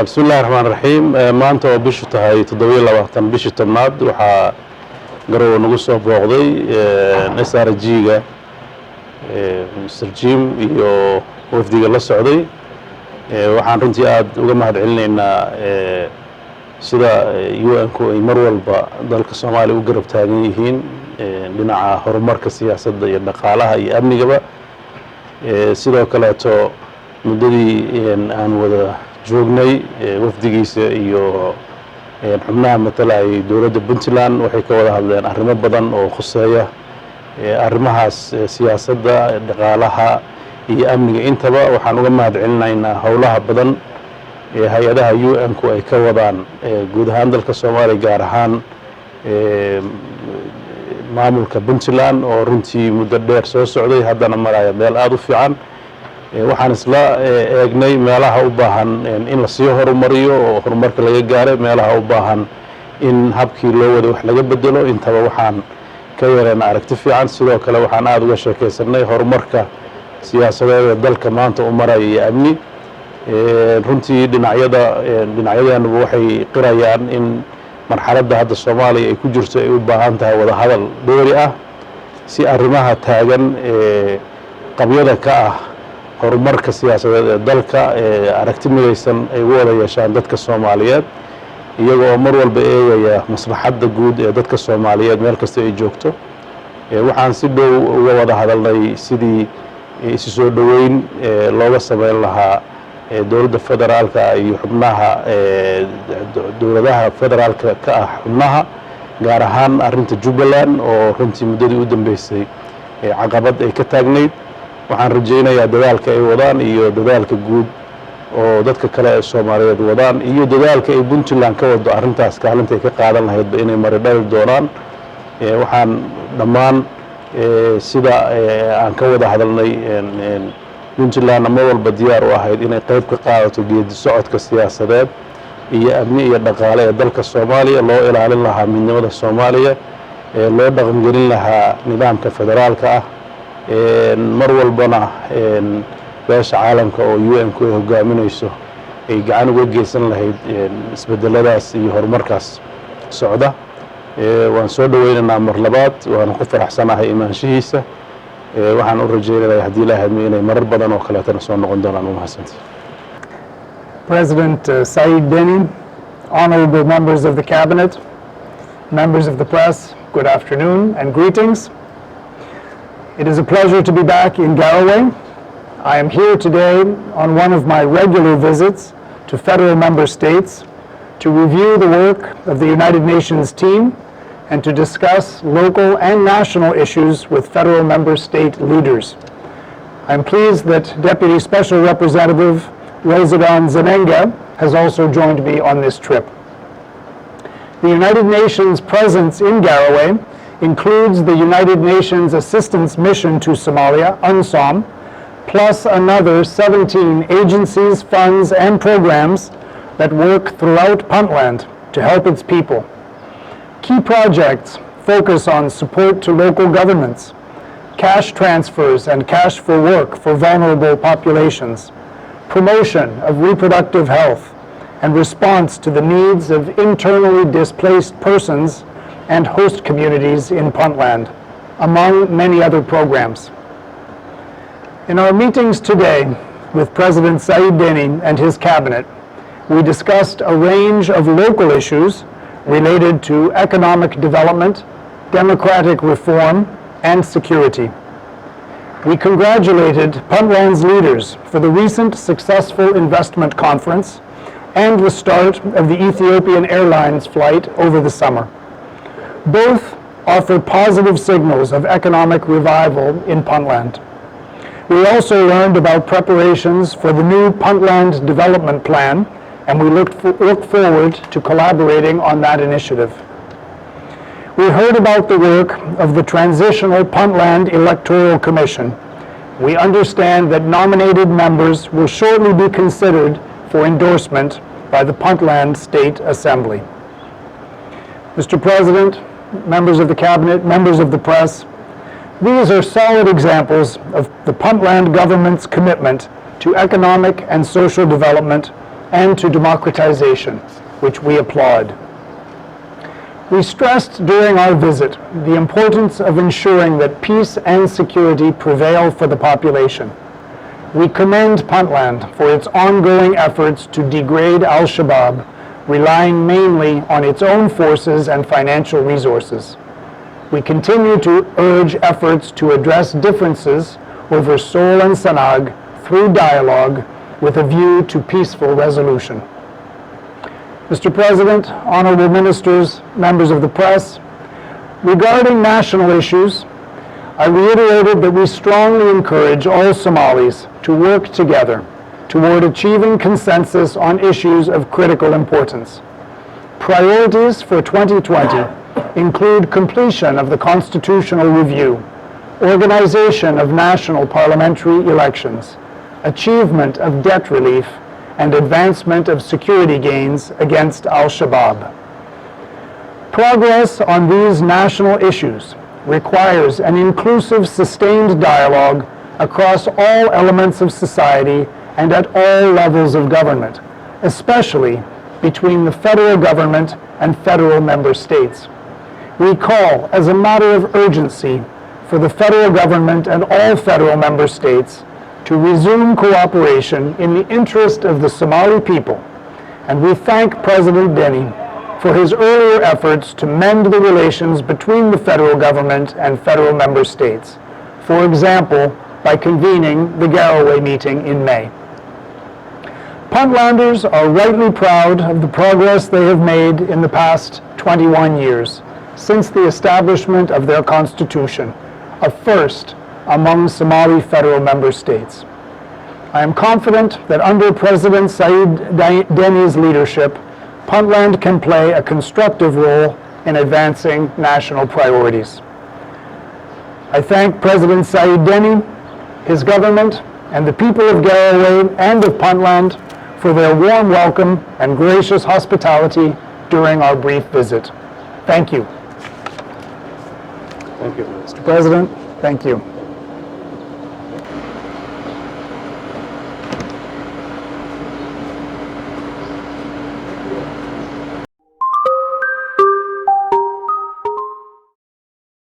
بسم الله الرحمن الرحيم maanta oo bishu tahay 27 bishii tobnaad waxaa garow nagu soo booqday SRG-ga Mr. Jim iyo wafdiga la socday waxaan runtii aad uga mahad celinaynaa sida UN-ku ay mar walba dalka Soomaaliya u garab taagan yihiin dhinaca horumarka siyaasadda iyo dhaqaalaha iyo amnigaba sidoo kale muddadii aan wada joognay wafdigiisa iyo xubnaha matalay dowladda Puntland waxay ka wada hadleen arrimo badan oo khuseeya arrimahaas siyaasadda dhaqaalaha iyo amniga intaba waxaan uga mahad celinaynaa howlaha badan ee hay'adaha UN-ku ay ka wadaan guud ahaan dalka Soomaaliya gaar ahaan maamulka Puntland oo runtii muddo dheer soo socday haddana maraya meel aad u fiican waxaan isla eegnay meelaha u baahan in la sii horumariyo oo horumarka laga gaaray meelaha u baahan in habkii loo wada wax laga bedelo intaba waxaan ka yeelanaa aragti fiican sidoo kale waxaan aad uga sheekaysanay horumarka siyaasadeed ee dalka maanta u maraya iyo amni runtii dhinacyadeenuba waxay qirayaan in marxaladda hadda Soomaaliya ay ku jirto ay u baahan tahay wada hadal dheeri ah si arrimaha taagan qabyada ka ah horumarka siyaasadeed ee dalka aragti midaysan ay u wada yeeshaan dadka Soomaaliyeed iyagoo mar walba eegaya maslaxadda guud ee dadka Soomaaliyeed meel kasta ay joogto waxaan si dhow uga wada hadalnay sidii isu soo dhaweyn looga sameyn lahaa dowladda federaalka iyo xubnaha dowladaha federaalka ka ah xubnaha gaar ahaan arrinta Jubbaland oo runtii muddadii u dambeysay caqabad ay ka taagnayd waxaan rajaynayaa dadaalka ay wadaan iyo dadaalka guud oo dadka kale ee Soomaaliyeed wadaan iyo dadaalka ay Puntland ka wado arrintaas kaalinta ay ka qaadan lahayd inay maridhali doonaan waxaan dhammaan sida aan ka wada hadalnay Puntland mar walba diyaar u ahayd inay qayb ka qaadato geedi socodka siyaasadeed iyo amni iyo dhaqaale ee dalka Soomaaliya loo ilaalin lahaa midnimada Soomaaliya loo dhaqangelin lahaa nidaamka federaalka ah mar walbana beesha caalamka oo UN-ku ay hogaaminayso ay gacan uga geysan lahayd isbedeladaas iyo horumarkaas socda waan soo dhaweynaynaa mar labaad waan ku faraxsanahay imaanshihiisa waxaan u rajaynayaa haddii Ilaahay inay marar badan oo kaleetana soo noqon doonaan u mahadsantahay President Saeed Deni, honorable members of the cabinet, members of the press, good afternoon and greetings. It is a pleasure to be back in Garowe. I am here today on one of my regular visits to federal member states to review the work of the United Nations team and to discuss local and national issues with federal member state leaders. I'm pleased that Deputy Special Representative Rosadan Zenenga has also joined me on this trip. The United Nations presence in Garowe includes the United Nations Assistance Mission to Somalia, UNSOM, plus another 17 agencies, funds, and programs that work throughout Puntland to help its people. Key projects focus on support to local governments, cash transfers and cash for work for vulnerable populations, promotion of reproductive health, and response to the needs of internally displaced persons and host communities in Puntland, among many other programs. In our meetings today with President Saeed Deni and his cabinet, we discussed a range of local issues related to economic development, democratic reform, and security. We congratulated Puntland's leaders for the recent successful investment conference and the start of the Ethiopian Airlines flight over the summer. Both offer positive signals of economic revival in Puntland. We also learned about preparations for the new Puntland Development Plan, and we look forward to collaborating on that initiative. We heard about the work of the Transitional Puntland Electoral Commission. We understand that nominated members will shortly be considered for endorsement by the Puntland State Assembly. Mr. President, members of the Cabinet, members of the press, these are solid examples of the Puntland government's commitment to economic and social development and to democratization, which we applaud. We stressed during our visit the importance of ensuring that peace and security prevail for the population. We commend Puntland for its ongoing efforts to degrade Al-Shabaab, relying mainly on its own forces and financial resources. We continue to urge efforts to address differences over Sool and Sanag through dialogue with a view to peaceful resolution. Mr. President, honorable ministers, members of the press, regarding national issues, I reiterated that we strongly encourage all Somalis to work together toward achieving consensus on issues of critical importance. Priorities for 2020 include completion of the constitutional review, organization of national parliamentary elections, achievement of debt relief, and advancement of security gains against Al-Shabaab. Progress on these national issues requires an inclusive, sustained dialogue across all elements of society and at all levels of government, especially between the federal government and federal member states. We call, as a matter of urgency, for the federal government and all federal member states to resume cooperation in the interest of the Somali people, and we thank President Deni for his earlier efforts to mend the relations between the federal government and federal member states, for example, by convening the Garowe meeting in May. Puntlanders are rightly proud of the progress they have made in the past 21 years, since the establishment of their constitution, a first among Somali federal member states. I am confident that under President Said Deni's leadership, Puntland can play a constructive role in advancing national priorities. I thank President Said Deni, his government, and the people of Garowe and of Puntland for their warm welcome and gracious hospitality during our brief visit. Thank you. Thank you. Mr. President, thank you.